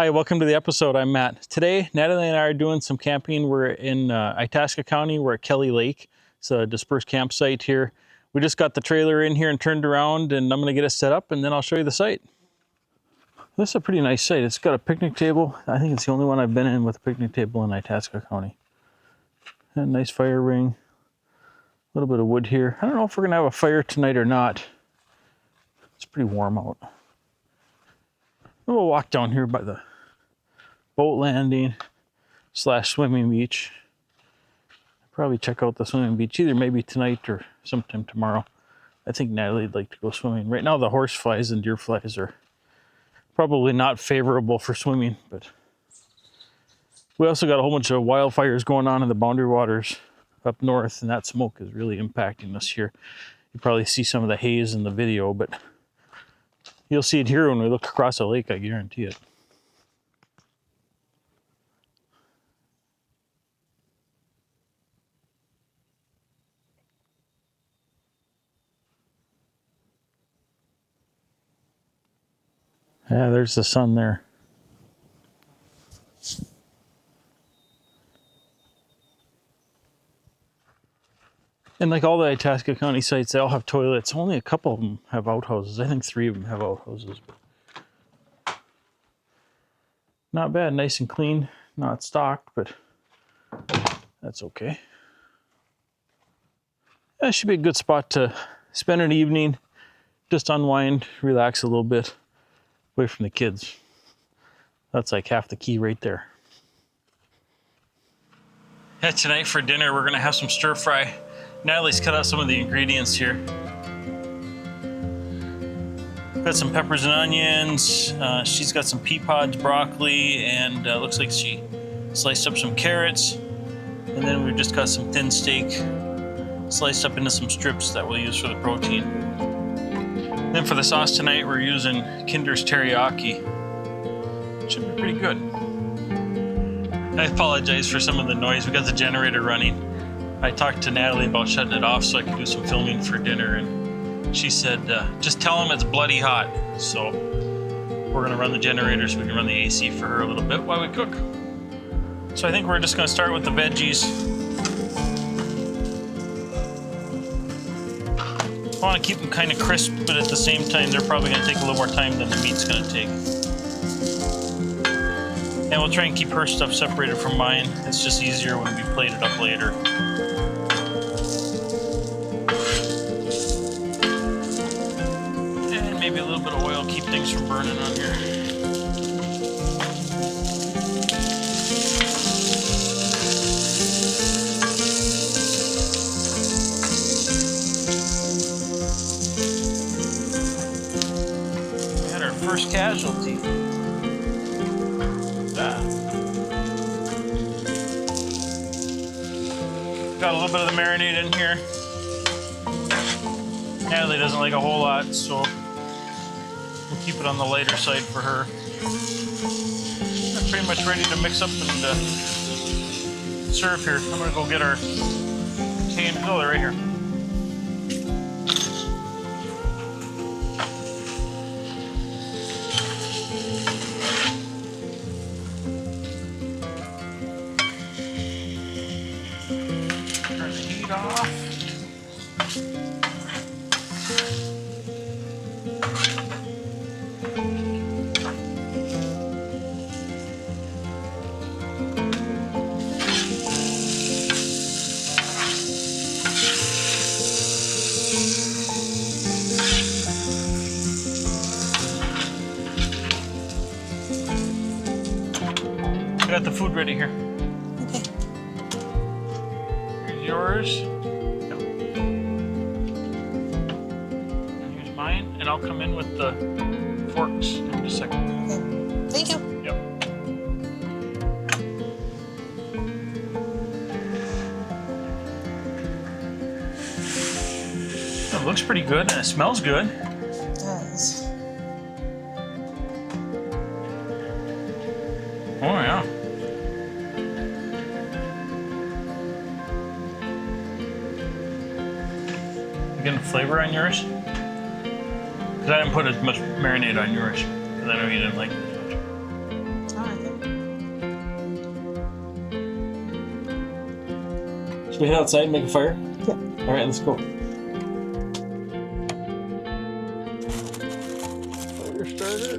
Hi, welcome to the episode. I'm Matt. Today, Natalie and I are doing some camping. We're in Itasca County. We're at Kelly Lake. It's a dispersed campsite here. We just got the trailer in here and turned around, and I'm going to get it set up, and then I'll show you the site. This is a pretty nice site. It's got a picnic table. I think it's the only one I've been in with a picnic table in Itasca County. And a nice fire ring. A little bit of wood here. I don't know if we're going to have a fire tonight or not. It's pretty warm out. We'll walk down here by the boat landing / swimming beach. Probably check out the swimming beach either maybe tonight or sometime tomorrow. I think Natalie'd like to go swimming. Right now the horseflies and deer flies are probably not favorable for swimming, but we also got a whole bunch of wildfires going on in the boundary waters up north, and that smoke is really impacting us here. You probably see some of the haze in the video, but you'll see it here when we look across the lake, I guarantee it. Yeah, there's the sun there. And like all the Itasca County sites, they all have toilets. Only a couple of them have outhouses. I think 3 of them have outhouses. Not bad, nice and clean. Not stocked, but that's okay. That should be a good spot to spend an evening, just unwind, relax a little bit, away from the kids. That's like half the key right there. Yeah, tonight for dinner, we're gonna have some stir fry. Natalie's cut out some of the ingredients here. Got some peppers and onions. She's got some pea pods, broccoli, and looks like she sliced up some carrots. And then we've just got some thin steak sliced up into some strips that we'll use for the protein. And then for the sauce tonight, we're using Kinder's teriyaki. Should be pretty good. I apologize for some of the noise. We got the generator running. I talked to Natalie about shutting it off so I could do some filming for dinner, and she said, just tell them it's bloody hot. So we're gonna run the generator so we can run the AC for her a little bit while we cook. So I think we're just gonna start with the veggies. I wanna keep them kind of crisp, but at the same time, they're probably gonna take a little more time than the meat's gonna take. And we'll try and keep her stuff separated from mine. It's just easier when we plate it up later. And maybe a little bit of oil, keep things from burning on here. We had our first casualty. Got a little bit of the marinade in here. Natalie doesn't like a whole lot, so we'll keep it on the lighter side for her. I'm pretty much ready to mix up and serve here. I'm gonna go get our canned, oh, they're right here. Off. I got the food ready here. Okay. Here's yours. Here's mine, and I'll come in with the forks in just a second. Okay. Thank you. Yep. It looks pretty good, and it smells good. It does. Oh, yeah. You getting flavor on yours? Because I didn't put as much marinade on yours, because I know you didn't like it as much. Should we head outside and make a fire? Yeah. All right, let's go. Fire starter.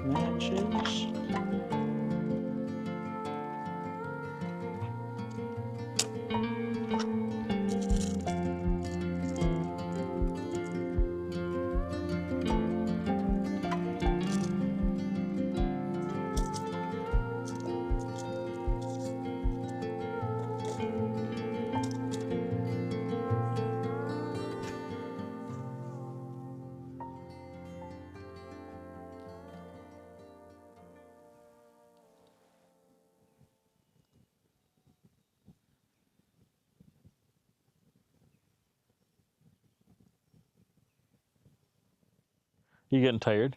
Matches. You getting tired?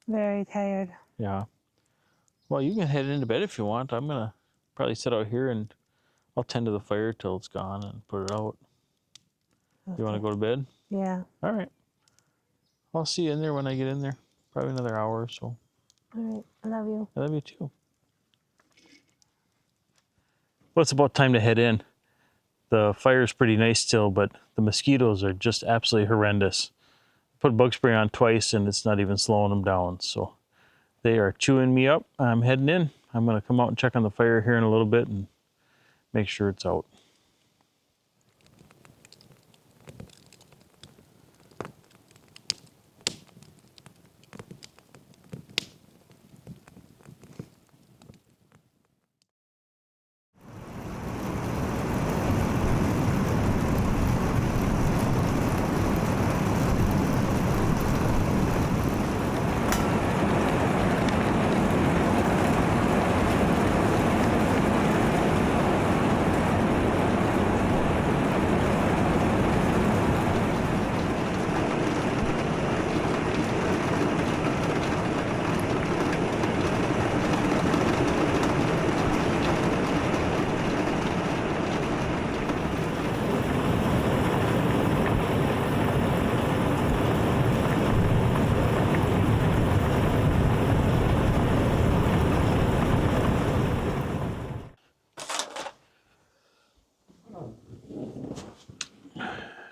Very tired. Yeah. Well, you can head into bed if you want. I'm gonna probably sit out here and I'll tend to the fire till it's gone and put it out. Okay. You want to go to bed? Yeah. All right. I'll see you in there when I get in there. Probably another hour or so. All right. I love you. I love you too. Well, it's about time to head in. The fire's pretty nice still, but the mosquitoes are just absolutely horrendous. Put bug spray on twice and it's not even slowing them down. So they are chewing me up. I'm heading in. I'm going to come out and check on the fire here in a little bit and make sure it's out.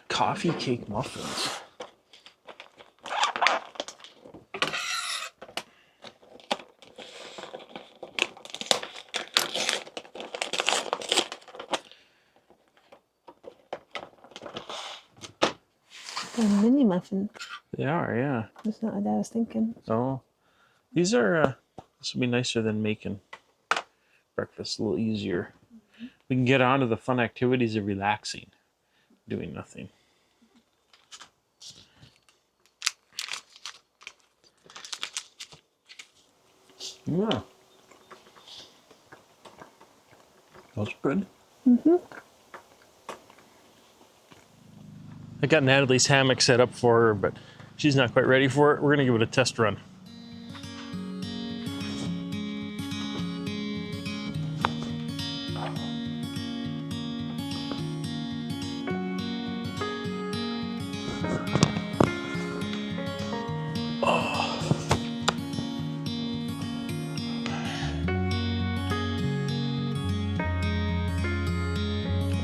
Coffee cake muffins. They're mini muffins. They are, yeah. That's not what I was thinking. Oh, these are, this will be nicer than making breakfast, a little easier. We can get on to the fun activities of relaxing, doing nothing. Yeah. Those are good. Mm-hmm. I got Natalie's hammock set up for her, but she's not quite ready for it. We're gonna give it a test run.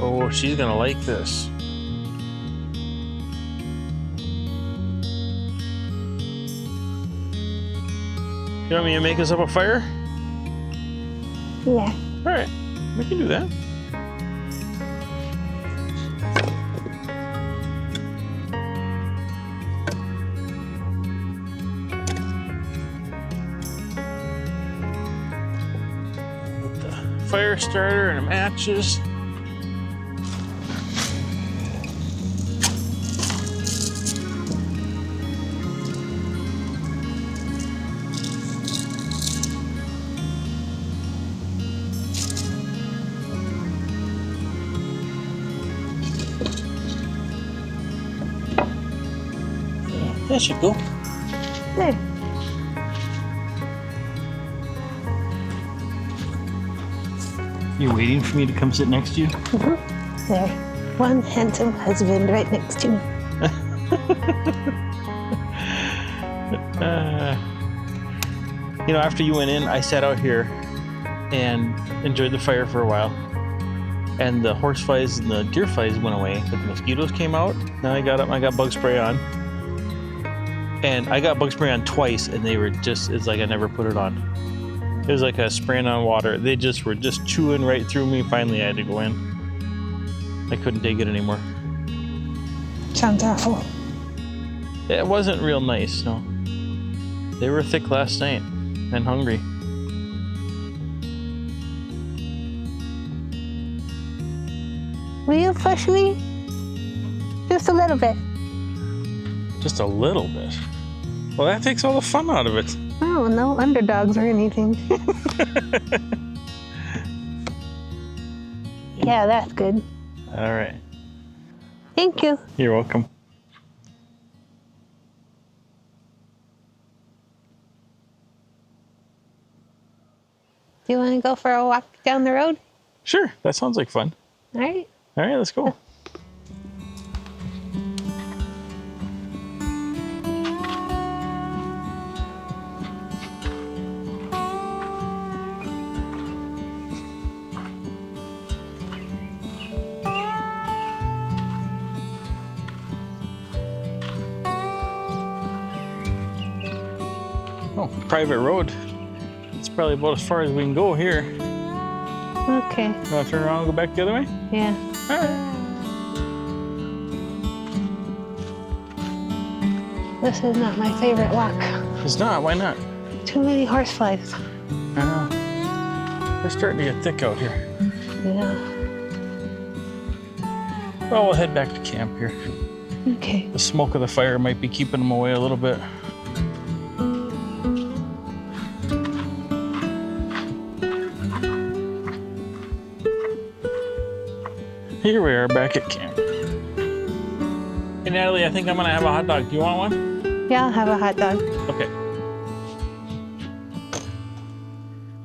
Oh, she's gonna like this. You want me to make us up a fire? Yeah. All right, we can do that. With the fire starter and the matches. That should go. There. You waiting for me to come sit next to you? Mm-hmm. There. One handsome husband right next to me. You know, after you went in, I sat out here and enjoyed the fire for a while. And the horseflies and the deer flies went away, but the mosquitoes came out. Then I got up, I got bug spray on. And I got bug spray on twice, and they were just, it's like I never put it on. It was like a spraying on water. They just were just chewing right through me. Finally, I had to go in. I couldn't take it anymore. Sounds awful. It wasn't real nice, no. They were thick last night and hungry. Will you push me? Just a little bit. Just a little bit. Well, that takes all the fun out of it. Oh, no underdogs or anything. Yeah, that's good. All right. Thank you. You're welcome. Do you want to go for a walk down the road? Sure, that sounds like fun. All right. All right, let's go. Oh, private road. It's probably about as far as we can go here. Okay. You want to turn around and go back the other way? Yeah. All right. This is not my favorite walk. It's not. Why not? Too many horseflies. I know. They're starting to get thick out here. Yeah. Well, we'll head back to camp here. Okay. The smoke of the fire might be keeping them away a little bit. Here we are back at camp. Hey Natalie, I think I'm gonna have a hot dog. Do you want one? Yeah, I'll have a hot dog. Okay.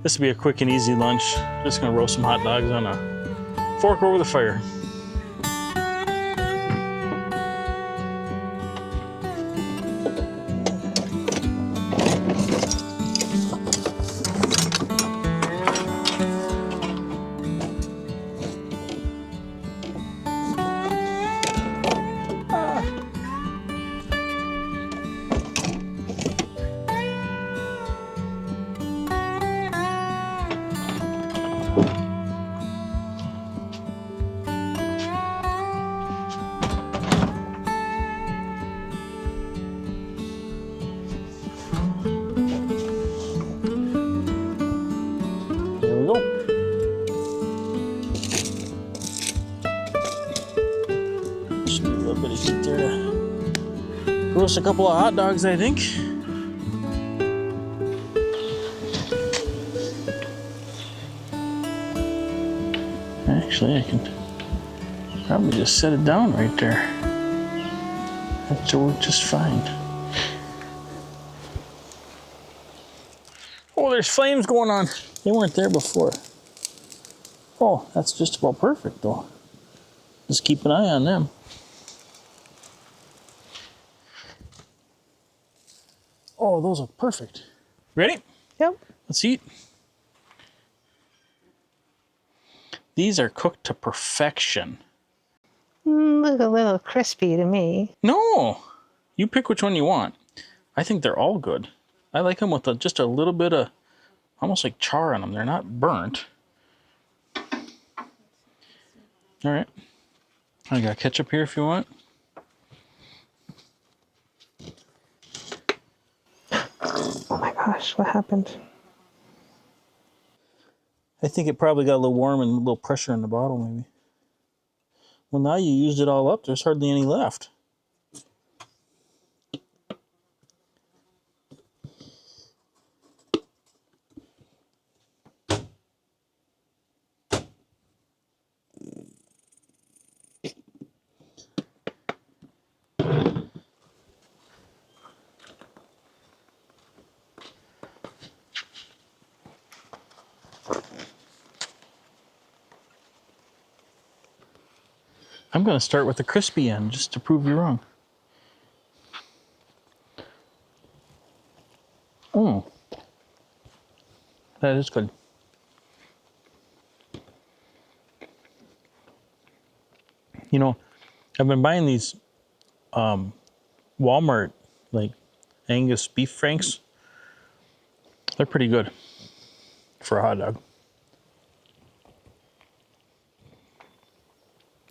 This will be a quick and easy lunch. Just gonna roast some hot dogs on a fork over the fire. There we go. Should be a little bit of heat there to roast a couple of hot dogs, I think. Actually, I can probably just set it down right there. That should work just fine. Oh, there's flames going on. They weren't there before. Oh, that's just about perfect though. Just keep an eye on them. Oh, those look perfect. Ready? Yep. Let's eat. These are cooked to perfection. Look a little crispy to me. No, you pick which one you want. I think they're all good. I like them with just a little bit of, almost like char on them. They're not burnt. All right. I got ketchup here if you want. Oh my gosh, what happened? I think it probably got a little warm and a little pressure in the bottle maybe. Well, now you used it all up. There's hardly any left. I'm going to start with the crispy end just to prove you wrong. That is good. You know, I've been buying these Walmart like Angus beef franks. They're pretty good for a hot dog.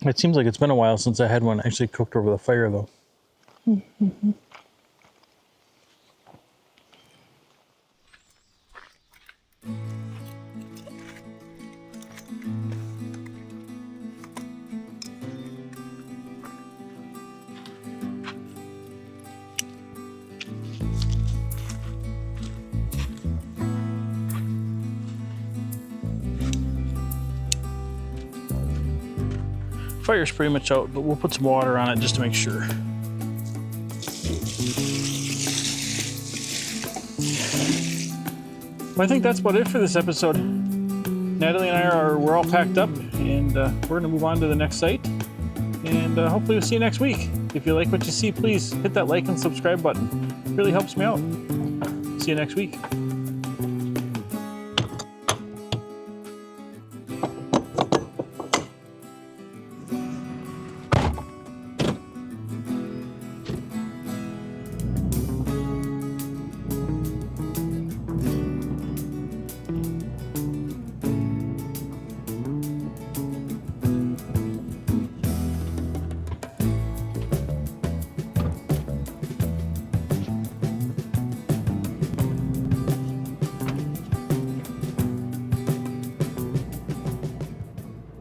It seems like it's been a while since I had one actually cooked over the fire, though. Mm-hmm. Fire's pretty much out, but we'll put some water on it just to make sure. Well, I think that's about it for this episode. Natalie and we're all packed up, and we're gonna move on to the next site. And hopefully we'll see you next week. If you like what you see, please hit that like and subscribe button. It really helps me out. See you next week.